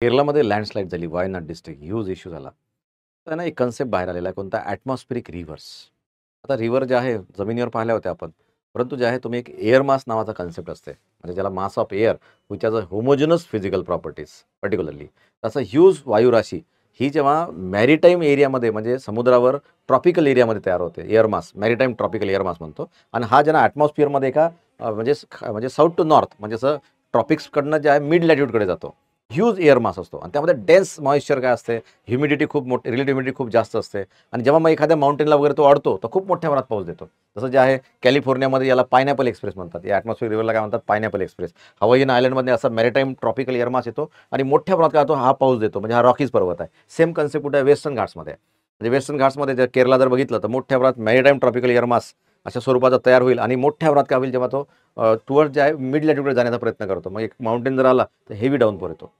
केरळमध्ये लँडस्लाईड झाली, Wayanad district huge issue झाला. तर ना एक कन्सेप्ट बाहेर आलेला आहे कोणता ॲटमॉस्फेरिक रिव्हर्स. आता रिव्हर जे आहे जमिनीवर पाहिल्या होत्या आपण. परंतु जे आहे तुम्ही एक एअर मास नावाचा कन्सेप्ट असते. म्हणजे ज्याला mass of air which has a homogeneous physical properties particularly. तसं ह्यूज वायुराशी ही जेव्हा मॅरिटाईम एरियामध्ये म्हणजे समुद्रावर ट्रॉपिकल एरियामध्ये तयार होते. Air mass maritime tropical air mass म्हणतो आणि हा जेव्हा ॲटमॉस्फिअरमध्ये एका म्हणजे साऊथ टू नॉर्थ म्हणजे असं ट्रॉपिक्सकडनं जे आहे मिड लॅट्यूडकडे जातो. ह्यूज एअर मास असतो आणि त्यामध्ये डेन्स मॉइश्चर काय असते, ह्युमिडिटी खूप मोठी, रिलेटिव्ह ह्युमिडिटी खूप जास्त असते आणि जेव्हा मग एखाद्या माउंटेनला वगैरे तो अडतो, तर खूप मोठ्या प्रमाणात पाऊस देतो. जसं जे आहे कॅलिफोर्नियामध्ये याला पायनॅपल एक्सप्रेस म्हणतात. या ॲटमॉस्फिअर रिव्हरला काय म्हणतात पायनॅपल एक्सप्रेस. हवाईन आयलंडमध्ये असा मॅरिटाईम ट्रॉपिकल एअर मास येतो आणि मोठ्या प्रमाणात काय होतो हा पाऊस देतो. म्हणजे हा रॉकीज पर्वत आहे. सेम कन्सेप्ट कुठे आहे वेस्टर्न घाट्समध्ये आहे. म्हणजे वेस्टर्न घाट्समध्ये जर केरला जर बघितलं तर मोठ्या प्रमाणात मॅरिटाईम ट्रॉपिकल एअर मास अशा स्वरूपाचा तयार होईल आणि मोठ्या प्रमाणात काय होईल जेव्हा तो टुवर्ड जे आहे मिड लॅट्यूडकडे जाण्याचा प्रयत्न करतो. मग एक माउंटेन जर आला तर हेवी डाऊनफॉल येतो.